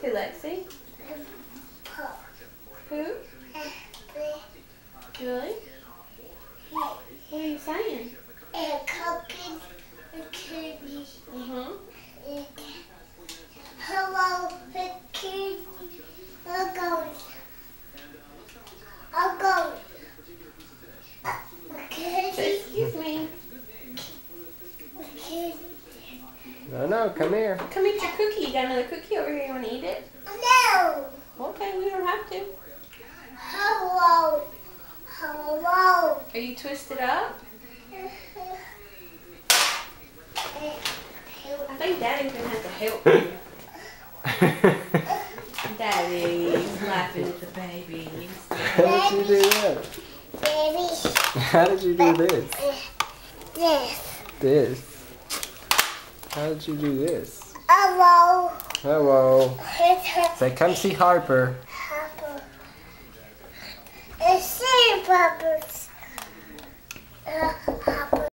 to, Lexi? Who? Really? What are you saying? Cookies and candy. Hello, candy. I'll go. Excuse me. No, come here. Come eat your cookie. You got another cookie over here. You want to eat it? No. Okay, we don't have to. Hello. Hello. Are you twisted up? I think Daddy's going to have to help you. Daddy's laughing at the babies. How did you do that? Baby. How did you do this? This. This? How did you do this? Hello. Hello. Say, come see Harper.